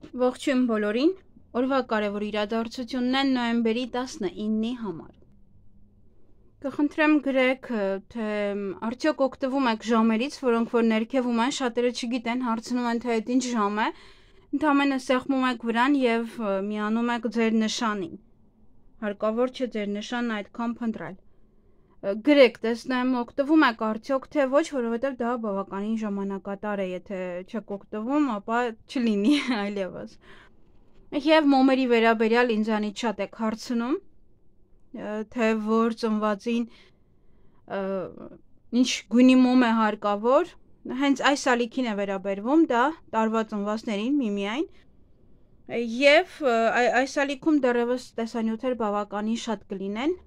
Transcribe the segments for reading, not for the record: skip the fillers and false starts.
Ողջույն բոլորին, օրվա կարևոր իրադարձությունն է նոյեմբերի 19-ի համար։ Կխնդրեմ գրեք, թե արդյոք օգտվում եք ժամերից, որոնք որ ներքևում են, շատերը չգիտեն, հարցնում են, թե այդ ինչ ժամ է, ընդամենը սեղմում եք վրան և միանում եք ձեր նշանին։ Հարկավոր չէ ձեր նշանն այդքան փնտրել։ Գրեք, տեսնեմ, օգտվում եք արդյոք, թե ոչ, որովհետև դա բավականին ժամանակատար է, եթե չեք օգտվում, ապա չլինի այլևս։ Եվ մոմերի վերաբերյալ ինձանից շատ եք հարցնում, թե որ ծնվածին ինչ գույնի մոմ է հարկավոր, հենց այս ալիքին է վերաբերվում, դա տարվա ծնվածներին միմիայն, և այս ալիքում դեռևս տեսանյութեր բավականին շատ կլինեն,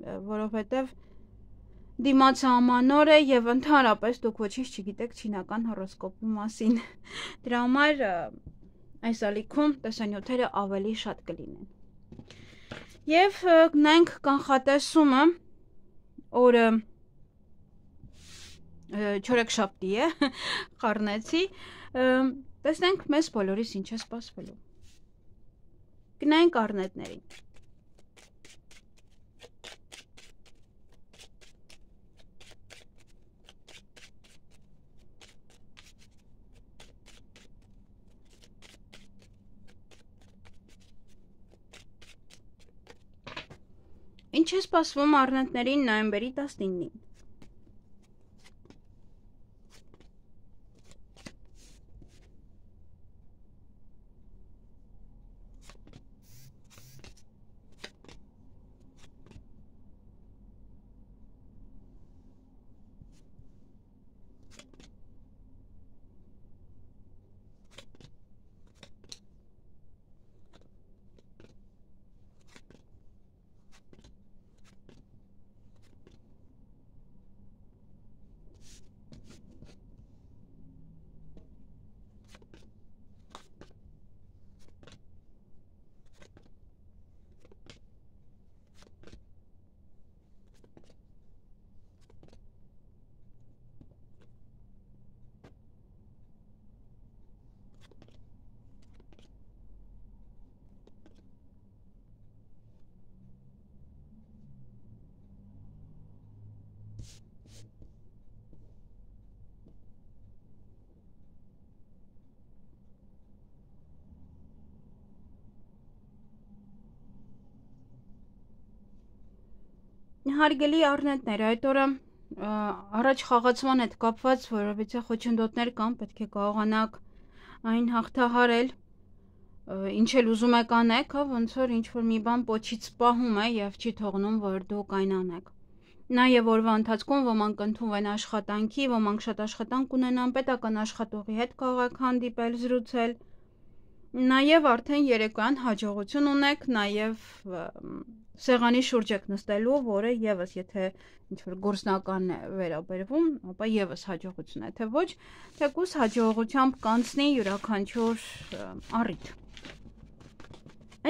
որովհետև դիմացը ամանոր է և ընդհանրապես դուք ոչինչ չգիտեք չինական հորոսկոպի մասին։ Դրա համար այս ալիքում տեսանյութերը ավելի շատ կլինեն։ Եվ գնանք կանխատեսումը, օրը չորեքշաբթի է, խառնեցի, տեսնենք մեզ բոլորիս ինչ է սպասվելու։ Գնանք առնետներին։ Ինչ է սպասվում առնետներին նոյեմբերի 19-ին։ Հարգելի առնետներ, այդ օրը առաջ խաղացման հետ կապված, որովհետև խոչընդոտներ կան, պետք է կարողանաք այն հաղթահարել, ինչ էլ ուզում եք անեք, ոնց որ ինչ-որ մի բան պոչից պահում է և չի թողնում, որ դուք այն անեք։ Նաև օրվա ընթացքում ոմանք ընդունվեն աշխատանքի, ոմանք շատ աշխատանք ունենան, պետական աշխատողի հետ կարող եք հանդիպել, զրուցել, նաև արդեն երեկոյան հաջողություն ունեք, նաև սեղանի շուրջ եք նստելու, որը ևս եթե ինչ-որ գործնական է վերաբերվում, ապա ևս հաջողություն է, թե ոչ, թեկուզ հաջողությամբ կանցնի յուրաքանչյուր առիթ։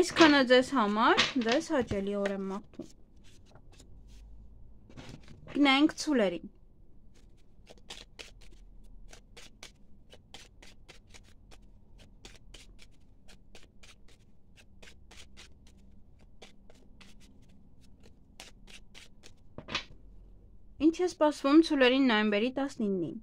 Այսքանը ձեզ համար, ձեզ հաճելի օր եմ մաղթում։ Գնանք ցուլերին։ Ինչ է սպասվում ցուլերին նոյեմբերի 19-ին։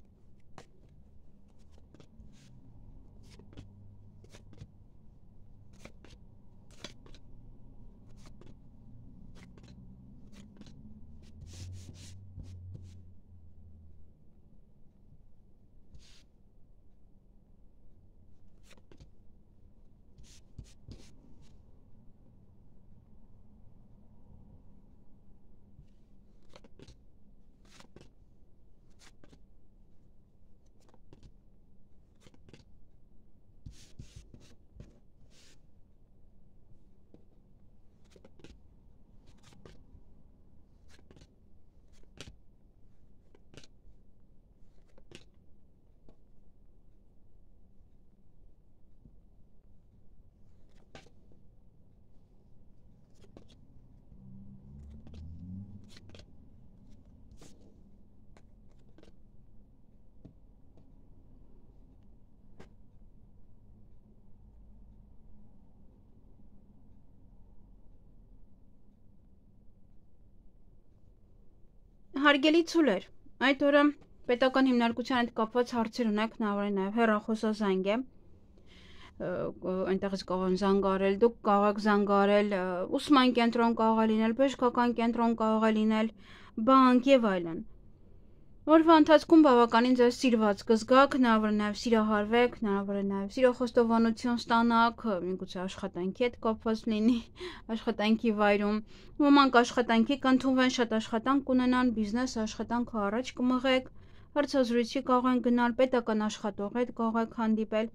Հարգելի ցուլեր, այդ օրը պետական հիմնարկության հետ կապված հարցեր ունեք, հնարավոր է նաև հեռախոսազանգ է, այնտեղից կարող են զանգարել, դուք կարող եք զանգարել ուսման կենտրոն կարող է լինել, բժշկական կենտրոն կարող է լինել, բանկ եւ այլն։ Օրվա ընթացքում բավականին ձեզ սիրված կզգաք, հնարավոր է նաև սիրահարվեք, հնարավոր է նաև սիրոխոստովանություն ստանաք, միգուցե աշխատանքի հետ կապված լինի, աշխատանքի վայրում։ Ոմանք աշխատանքի կընդունվեն, շատ աշխատանք կունենան, բիզնես աշխատանքը առաջ կմղեք, հարցազրույցի կարող են գնալ, պետական աշխատողի հետ կարող եք հանդիպել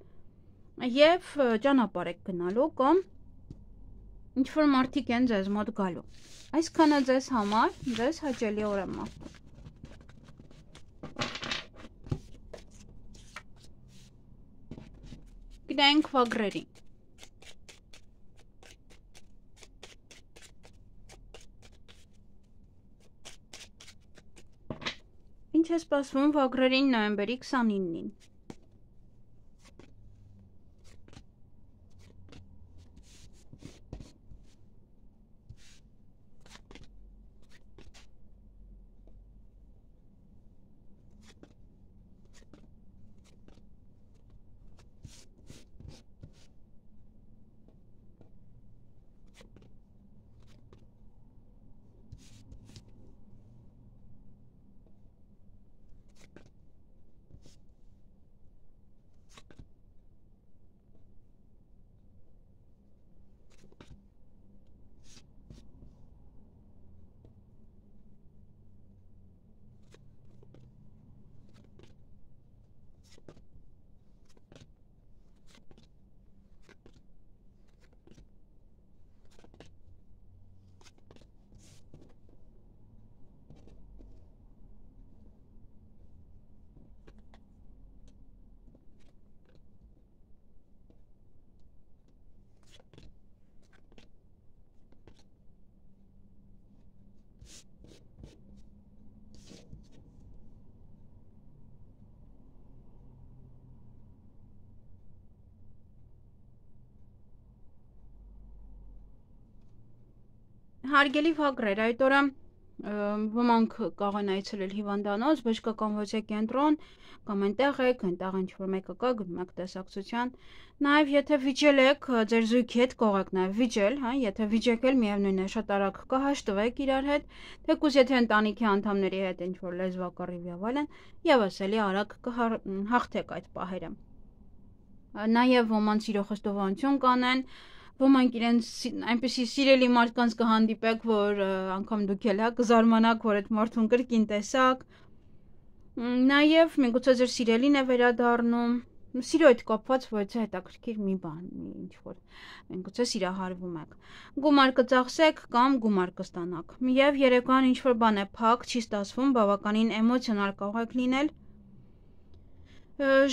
եւ ճանապարհ եք գնալու կամ ինչ-որ մարդիկ են ձեզ մոտ գալու։ Այսքանը ձեզ համար, ձեզ հաճելի օր եմ մաղթում։ Գնանք վագրերին։ Ինչ է սպասվում վագրերին նոյեմբերի 29-ին։ Հարգելի վագրեր, այդ օրը ոմանք կարող են այցելել հիվանդանոց, բժշկական ոչե կենտրոն, կամ այնտեղ եք, այնտեղ ինչ-որ մեկը կա, գնում եք տեսակցության։ Նաև եթե վիճել եք, ձեր զույգի հետ կարող եք նաև վիճել, հա, եթե վիճեք էլ միևնույն է, շատ արագ կհաշտվեք իրար հետ, թեկուզ եթե ընտանիքի անդամների հետ ինչ-որ լեզվակռիվ եւ այլն, եւս էլի արագ կհաղթեք այդ պահերը։ Նաև ոմանց սիրոխոստովանություն կանեն, ոմանք իրենց այնպեսի սիրելի մարդկանց կհանդիպեք, որ անգամ դուք էլ հա կզարմանաք, որ այդ մարդուն կրկին տեսաք։ Նաև միգուցե ձեր սիրելին է վերադառնում, սիրո հետ կապված ոչ հետաքրքիր մի բան, ինչ որ միգուցե սիրահարվում եք։ Գումար կծախսեք կամ գումար կստանաք։ Եվ երեկոյան ինչ որ բան է փակ, չի ստացվում, բավականին էմոցիոնալ կարող եք լինել։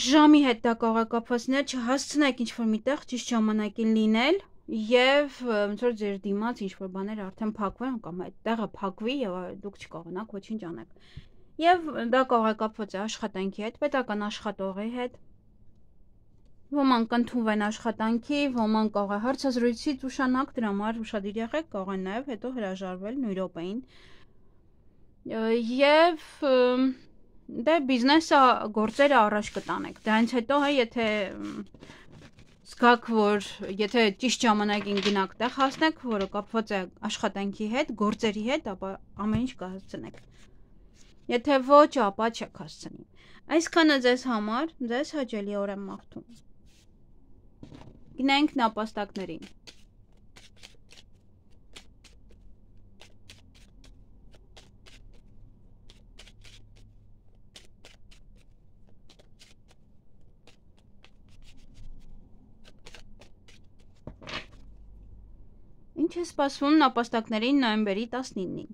Ժամի հետ դա կարող է կապված լինել, չհասցնեք ինչ-որ միտեղ ճիշտ ժամանակին լինել եւ ոնց որ ձեր դիմաց ինչ-որ բաներ արդեն փակվեն կամ այդ տեղը փակվի եւ դուք չկարողանաք ոչինչ անեք։ Եվ դա կարող է կապված է աշխատանքի հետ, պետական աշխատողի հետ։ Ոմանք կընդունվեն աշխատանքի, ոմանք կարող է հարցազրույցից ուշանաք, դրա համար ուշադիր եղեք, կարող են նաեւ հետո հրաժարվել նույն րոպեին։ Եվ դե բիզնեսը գործերը առաջ կտանեք։ Դրանից հետո հա եթե զգաք, որ եթե ճիշտ ժամանակին գնաք տեղ հասնեք, որը կապված է աշխատանքի հետ, գործերի հետ, ապա ամեն ինչ կհասցնեք։ Եթե ոչ, ապա չեք հասցնի։ Այսքանը ձեզ համար, ձեզ հաճելի օր եմ մաղթում։ Գնանք նապաստակներին։ Ինչ է սպասվում նապաստակներին նոյեմբերի 19-ին։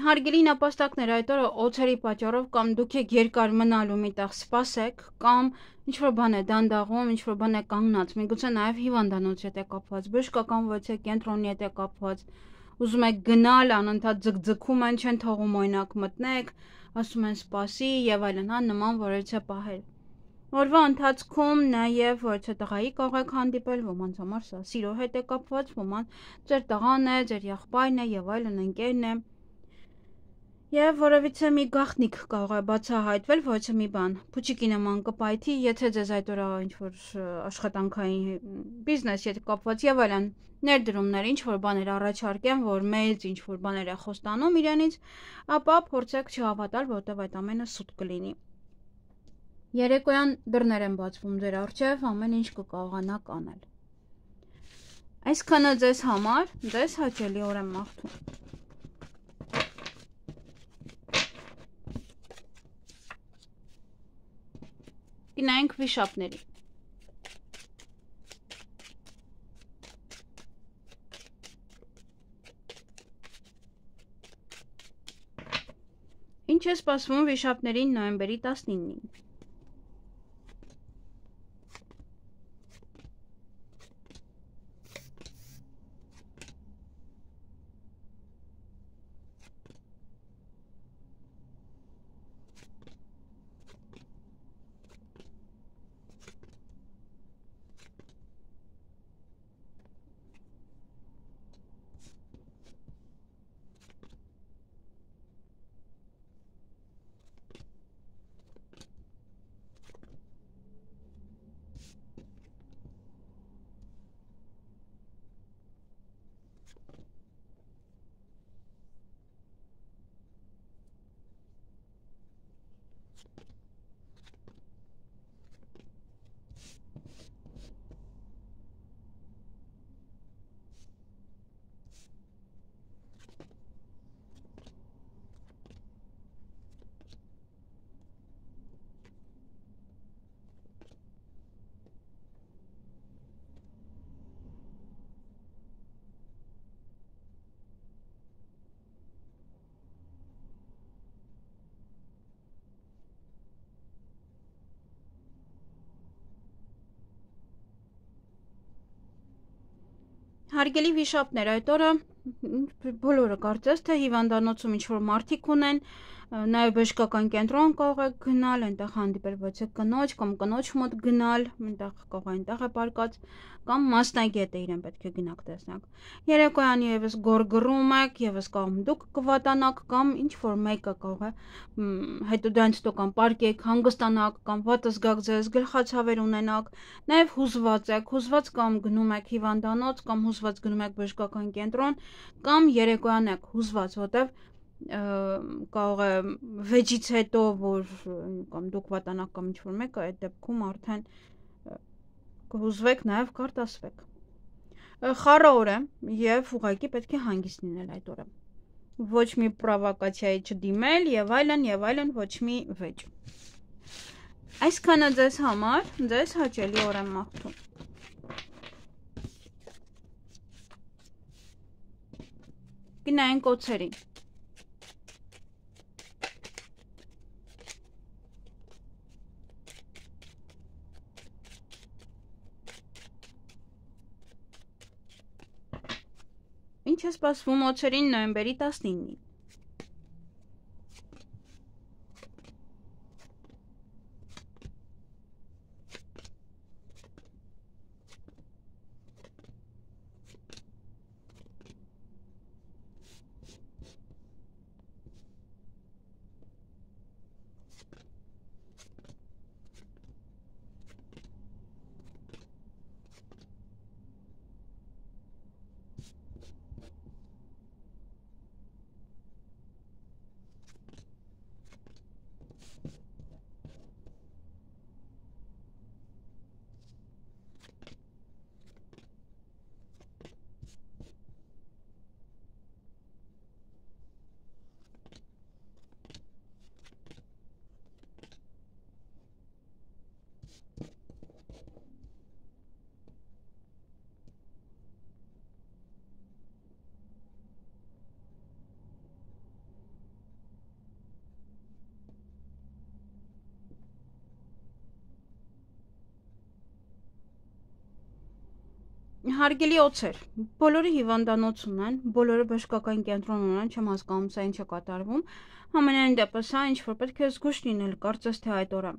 Հարգելի նապաստակներ, այդ օրը օձերի պատճառով կամ դուք եք երկար մնալու միտեղ սպասեք, կամ ինչ-որ բան է դանդաղում, ինչ-որ բան է կանգնած, միգուցե նաև հիվանդանոց հետ է կապված, բժշկական ոչե կենտրոնի հետ է կապված, ուզում եք գնալ, անընդհատ ձգձգում են, չեն թողում օրինակ մտնեք, ասում են սպասի եւ այլն, նման որոշ պահեր։ Օրվա ընթացքում նաև որոշ տղայի կարող եք հանդիպել, ոմանց համար սա սիրո հետ է կապված, ոման ձեր տղան է, ձեր եղբայրն է եւ այլն, ընկերն է։ Եվ որևիցե մի գաղտնիք կարող է բացահայտվել, ոչ մի բան, փուչիկի նման կպայթի, եթե ձեզ այդ օր ինչ-որ աշխատանքային բիզնես հետ կապված եւ այլն ներդրումներ, ինչ-որ բաներ առաջարկեն, որ մեծ ինչ-որ բաներ է խոստանում իրենից, ապա փորձեք չհավատալ, որտեղ այդ ամենը սուտ կլինի։ Երեկոյան դռներ են բացվում ձեր առջև, ամեն ինչ կկարողանաք անել։ Այսքանը ձեզ համար, ձեզ հաճելի օր եմ մաղթում։ Գնանք վիշապների։ Ինչ է սպասվում վիշապներին նոյեմբերի 19-ին։ Հարգելի վիշապներ, այդ օրը բոլորը կարծես թե հիվանդանոցում ինչ-որ մարդիկ ունեն, նաև բժշկական կենտրոն կարող եք գնալ, այնտեղ հանդիպել ոչ կնոջ կամ կնոջ մոտ գնալ, այնտեղ կարող այնտեղ է պարկած, կամ մասնագետ է իրեն պետք է գնաք տեսնակ։ Երեկոյան եւս գորգռում եք, եւս կամ դուք կվատանաք, կամ ինչ-որ մեկը կարող է հետո դրանից հետո կամ պարկեք, հանգստանաք, կամ վատը զգաք ձեզ, գլխացավեր ունենաք, նաև հուզված եք, հուզված կամ գնում եք հիվանդանոց, կամ հուզված գնում եք բժշկական կենտրոն, կամ երեկոյան եք հուզված, որտեվ կարող է վեճից հետո, որ կամ դուք վատանաք կամ ինչ-որ մեկը, այդ դեպքում արդեն կհուզվեք, նաև կարտասվեք։ Խառը օր է եւ ուղղակի պետք է հանգիստ լինել այդ օրը։ Ոչ մի պրովոկացիայի չդիմել եւ այլն, ոչ մի վեճ։ Այսքանը ձեզ համար, ձեզ հաճելի օր եմ մաղթում։ Գնանք օձերին։ Ինչ է սպասվում օձերին նոյեմբերի 19-ին։ Հարգելի օձեր, բոլորը հիվանդանոց ունեն, բոլորը բժշկական կենտրոն ունեն, չեմ հասկանում սա ինչ է կատարվում, համենայն դեպս հա ինչ որ պետք է զգուշ լինել, կարծես թե այդ օրը։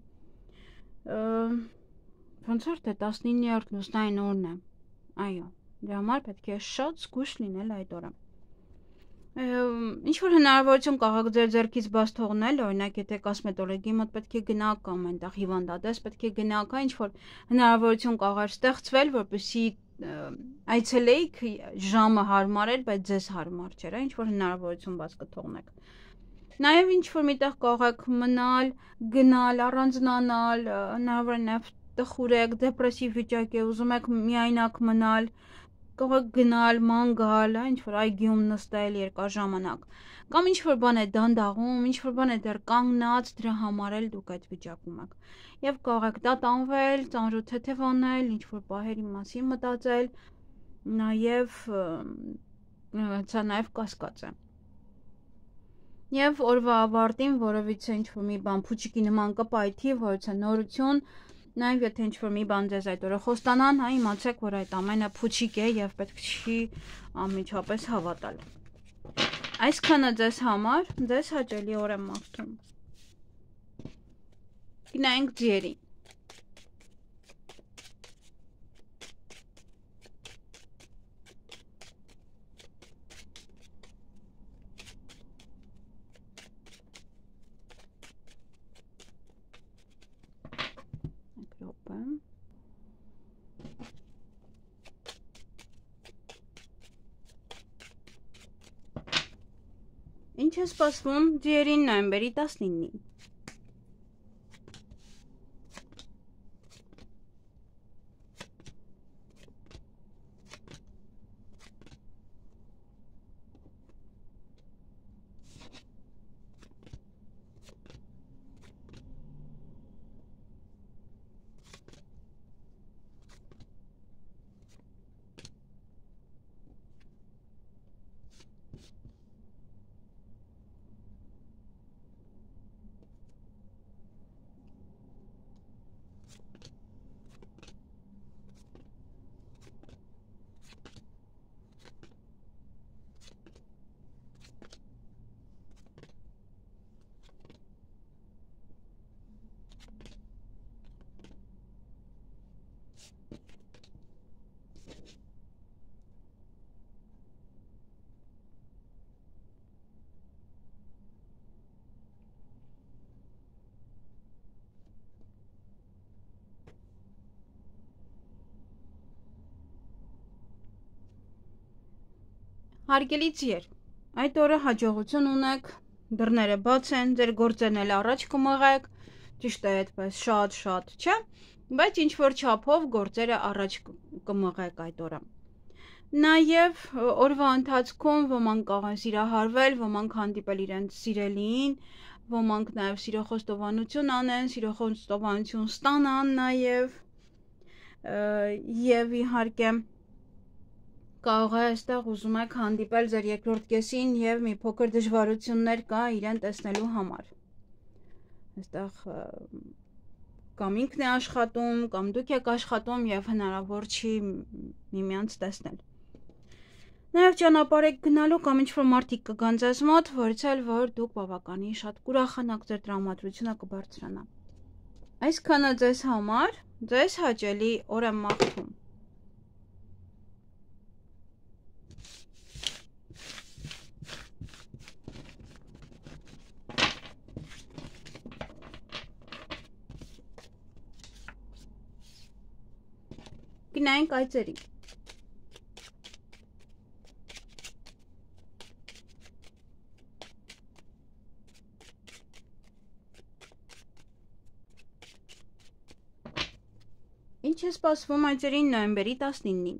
Ոնց որ թե 19-րդ լուսնային օրն է։ Այո, դրա համար պետք է շատ զգուշ լինել այդ օրը։ Ինչ որ հնարավորություն կա ձեր ձեռքից բաց թողնել, օրինակ եթե կոսմետոլոգի մոտ պետք է գնաք կամ այնտեղ հիվանդատես պետք է գնաք, ինչ որ հնարավորություն կա ստեղծվել, որպեսզի այցելեիք ժամը հարմար էր, բայց ձեզ հարմար չէր, ինչ որ հնարավորություն բաց կթողնեք։ Նաև ինչ որ միտեղ կարող մնալ, գնալ, առանձնանալ, հնարավոր է նաև տխուր եք, դեպրեսիվ վիճակ է, ուզում եք միայնակ մնալ, կարող գնալ, ման գալ, ինչ որ այգիում նստել երկար ժամանակ, կամ ինչ որ բան է դանդաղում, ինչ որ բան է դեռ կանգնած, դրա համար էլ դուք այդ վիճակում եք։ Եվ կարող եք տատանվել, ծանրոտ թեթև անել, ինչ որ պահերի մասին մտածել, նաև սա նաև կասկած է։ Եվ օրվա ավարտին որևիցե ինչ որ մի բան փուչիկի նման կպայթի, որից է նորություն, նաև եթե ինչ որ մի բան ձեզ այդ օրը խոստանան, հա իմացեք, որ այդ ամենը փուչիկ է եւ պետք չի անմիջապես հավատալ։ Այսքանը ձեզ համար, ձեզ հաճելի օր եմ մաղթում։ Գնանք ձիերի։ Ինչ է սպասվում ձիերին նոյեմբերի 19-ին։ Հարգելի ձիեր, այդ օրը հաջողություն ունեք, դռները բաց են, ձեր գործերն էլ առաջ կմղեք, ճիշտ է այդպես շատ, չէ, բայց ինչ որ չափով գործերը առաջ կմղեք այդ օրը։ Նաև օրվա ընթացքում ոմանք կարող են սիրահարվել, ոմանք հանդիպել իրենց սիրելիին, ոմանք նաև սիրոխոստովանություն անեն, սիրոխոստովանություն ստանան նաև, եւ իհարկե կարող է այստեղ ուզում եք հանդիպել ձեր երկրորդ կեսին եւ մի փոքր դժվարություններ կա իրեն տեսնելու համար։ Այստեղ կամ ինքն է աշխատում, կամ դուք եք աշխատում եւ հնարավոր չի միմյանց տեսնել։ Նաեւ ճանապարհ եք գնալու կամ ինչ որ մարդիկ կգան ձեզ մոտ, որից էլ որ դուք բավականին շատ կուրախանաք, ձեր տրամադրությունը կբարձրանա։ Այսքանը ձեզ համար, ձեզ հաճելի օր եմ մաղթում։ Գնանք այծերի։ Ինչ է սպասվում այծերին նոյեմբերի 19-ին։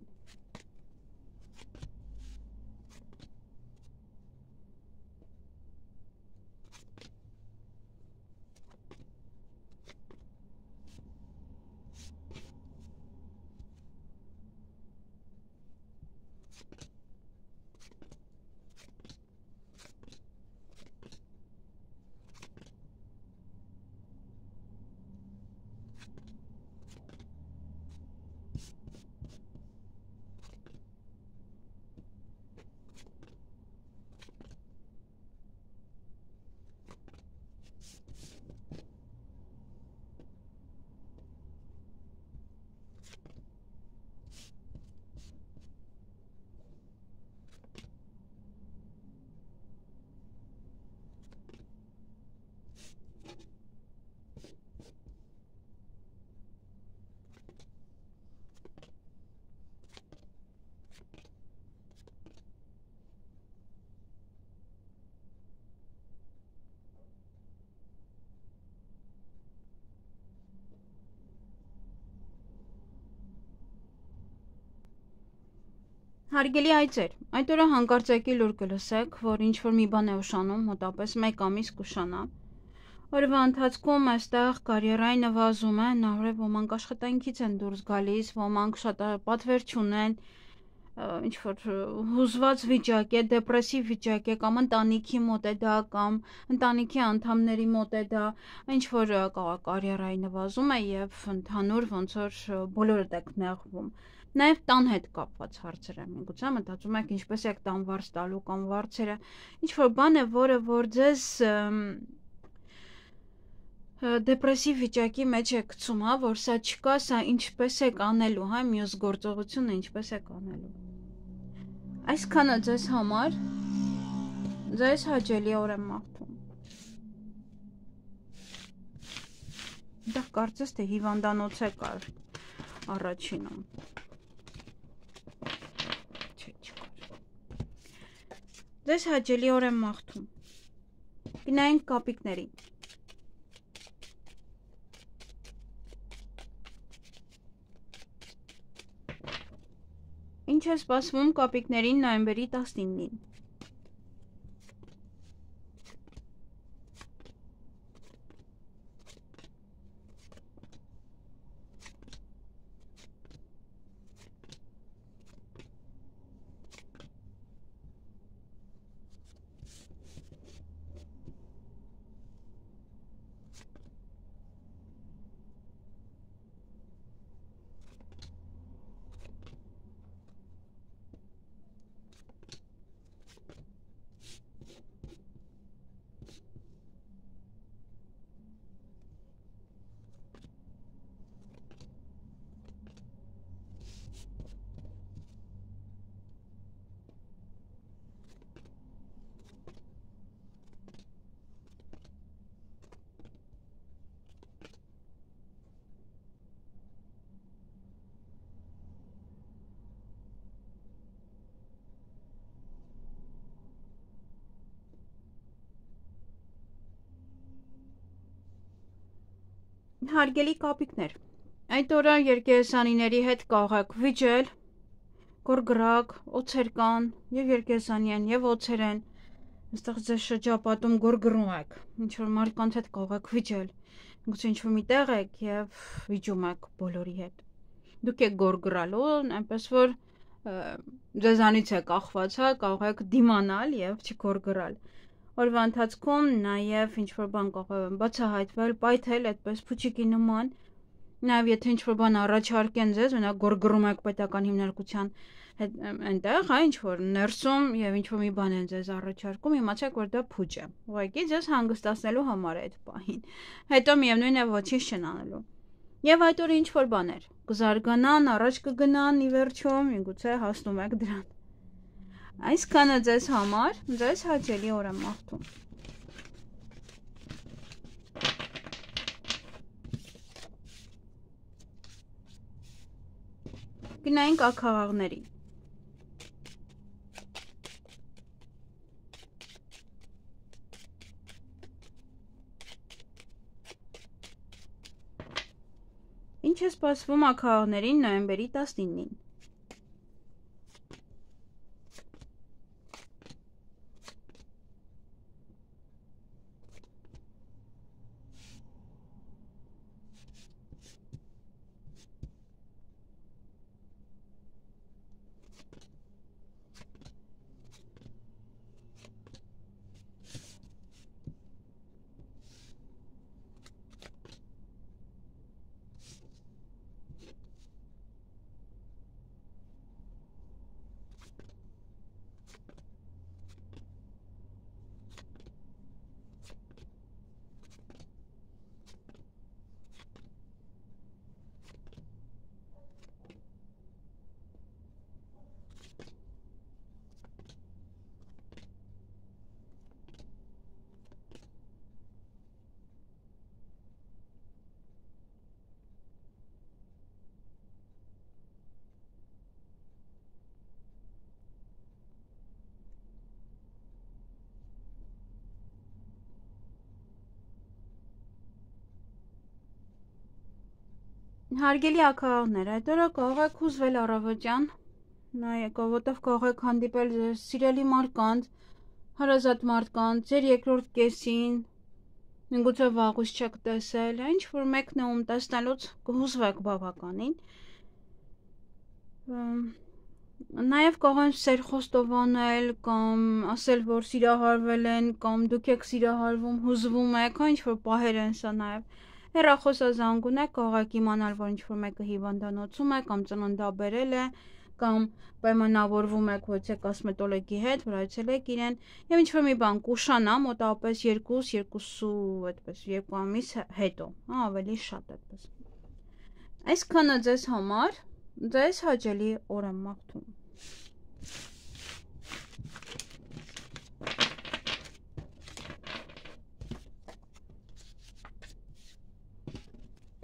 Հարգելի այծեր, այդ օրը հանկարծակի լուր կլսեք, որ ինչ-որ մի բան է ուշանում, մոտապես 1 ամիս կուշանա։ Օրվա ընթացքում այստեղ կարիերայի նվազում է, նահորև ոմանք աշխատանքից են դուրս գալիս, ոմանք շատ պատվեր չունեն, ինչ-որ հուզված վիճակ է, դեպրեսիվ վիճակ է, կամ ընտանիքի մոտ է դա, կամ ընտանիքի անդամների մոտ է դա, ինչ-որ կարիերայի նվազում է և ընդհանուր ոնց որ բոլորդ եք նեղվում։ Նաև տան հետ կապված հարցեր եմ, միգուցե մտածում եք ինչպես եք տան վարձ տալու կամ վարձերը, ինչ-որ բան է, որը որ ձեզ դեպրեսիվ վիճակի մեջ է գցում, հա, որ սա չկա, սա ինչպես եք անելու, հա, մյուս գործողությունը ինչպես եք անելու։ Այսքանը ձեզ համար, ձեզ հաճելի օր եմ մաղթում։ Դա կարծես թե հիվանդանոց է կար առաջինում։ Ձեզ հաճելի օր եմ մաղթում։ Գնայինք կապիկներին։ Ինչ է սպասվում կապիկներին նոյեմբերի 19-ին։ Հարգելի կապիկներ, այդ օրը երկերեսանիների հետ կարող եք վիճել, գորգրակ, օձեր կան, և երկերեսանի են, և օձեր են, այստեղ ձեզ շրջապատում գորգռում եք, ինչ-որ մարդկանց հետ կարող եք վիճել, գուցե ինչ-որ մի տեղ եք և վիճում եք բոլորի հետ։ Դուք եք գորգռալու, այնպես որ ձեզանից է կախված, հա, կարող եք դիմանալ և չգորգռալ։ Օրվա ընթացքում նաև ինչ-որ բան կարող է բացահայտվել, պայթել, այդպես փուչիկի նման, նաև եթե ինչ-որ բան առաջարկեն ձեզ, մենակ գորգռում եք պետական հիմնարկության այնտեղ, հա, ինչ-որ ներսում և ինչ-որ մի բան են ձեզ առաջարկում, իմացեք, որ դա փուչ է, ուղղակի ձեզ հանգստացնելու համար է այդ պահին, հետո միևնույն է ոչինչ չեն անելու։ Եվ այդ օրը ինչ-որ բաներ կզարգանան, առաջ կգնան, ի վերջո, միգուցե հասնում եք դրան։ Այսքանը ձեզ համար, ձեզ հաճելի օր եմ մաղթում։ Գնայինք աքաղաղներին։ Ինչ է սպասվում աքաղաղներին նոյեմբերի 19-ին։ Հարգելի աքաղաղներ, այդ օրը կարող եք հուզվել առավոտյան, նայեք, որովհետև կարող եք հանդիպել ձեր սիրելի մարդկանց, հարազատ մարդկանց, ձեր երկրորդ կեսին, միգուցե վաղուց չեք տեսել, ինչ որ մեկն է ում տեսնելուց կհուզվեք բավականին։ Նաև կարող են սեր խոստովանել կամ ասել, որ սիրահարվել են կամ դուք եք սիրահարվում, հուզվում եք, ինչ որ պահեր են սա նաև։ Հեռախոսազանգ ունեք, կարող եք իմանալ, որ ինչ որ մեկը հիվանդանոցում է կամ ծննդաբերել է կամ պայմանավորվում եք, որ եք կոսմետոլոգի հետ, որ այցելեք իրեն, եւ ինչ որ մի բան կուշանա մոտավորապես 2 այդպես 2 ամիս հետո, ավելի շատ այդպես։ Այսքանը ձեզ համար, ձեզ հաճելի օր եմ մաղթում։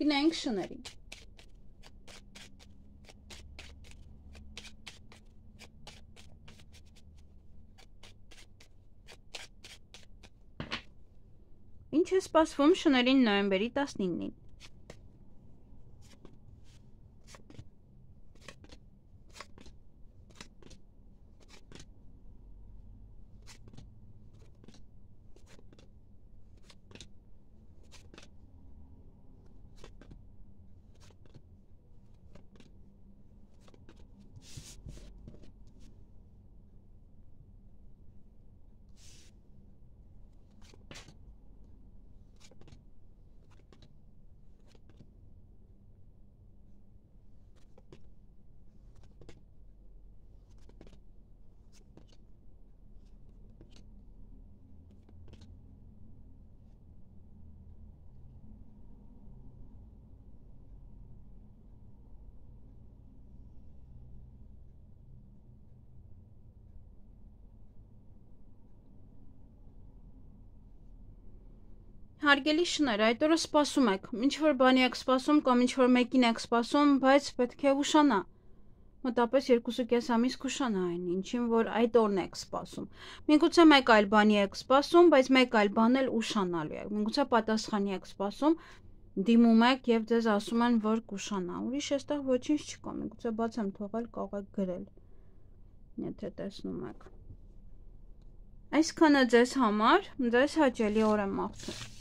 Գնանք շների։ Ինչ է սպասվում շներին նոյեմբերի 19-ին։ Հարգելի շներ, այդ օրը սպասում եք, ինչ որ բանի եք սպասում կամ ինչ որ մեկին եք սպասում, բայց պետք է ուշանա։ Մոտավորապես 2.5 ամիս կուշանա այն, ինչին որ այդ օրն եք սպասում։ Միգուցե մեկ այլ բանի եք սպասում, բայց մեկ այլ բան էլ ուշանալու է։ Միգուցե պատասխանի եք սպասում, դիմում եք եւ ձեզ ասում են, որ կուշանա։ Ուրիշ էստեղ ոչինչ չկա, միգուցե բաց եմ թողել, կարող եք գրել։ Եթե տեսնում եք։ Այսքանը ձեզ համար, ձեզ հաճելի օր եմ մաղթում։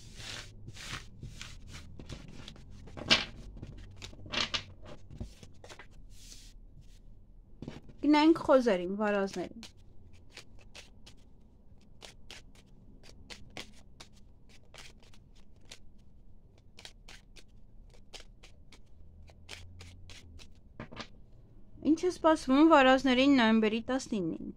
Գնանք խոզերին, վարազներին։ Ինչ է սպասվում վարազներին նոյեմբերի 19-ին։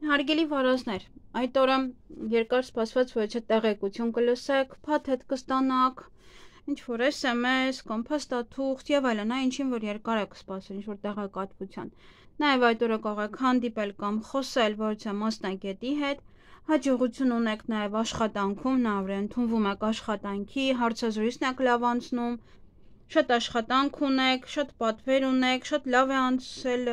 Հարգելի վարազներ, այդ օրը երկար սպասված ոչ տեղեկություն կլսեք, փաթեթ կստանաք, ինչ որ SMS կամ փաստաթուղթ եւ այլն, ինչին որ երկար եք սպասել, ինչ որ տեղեկատվության։ Նաեւ այդ օրը կարող եք հանդիպել կամ խոսել որևէ մասնագետի հետ, հաջողություն ունեք նաեւ աշխատանքում, նա որ ընդունվում եք աշխատանքի, հարցազրույցն եք լավ անցնում, շատ աշխատանք ունեք, շատ պատվեր ունեք, շատ լավ է անցել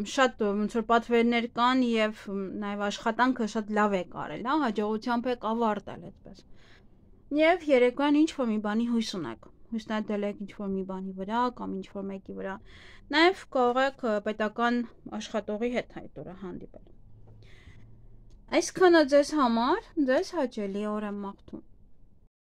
շատ ոնց որ պատվերներ կան եւ նաեւ աշխատանքը շատ լավ է կարել, հա, հաջողությամբ եք ավարտել այդպես։ Եվ երեկոյան ինչ որ մի բանի հույս ունեք։ Հույսնադել եք ինչ որ մի բանի վրա կամ ինչ որ մեկի վրա։ Նաեւ կարող եք պետական աշխատողի հետ այդ օրը հանդիպել։ Այսքանը ձեզ համար, ձեզ հաճելի օր եմ մաղթում։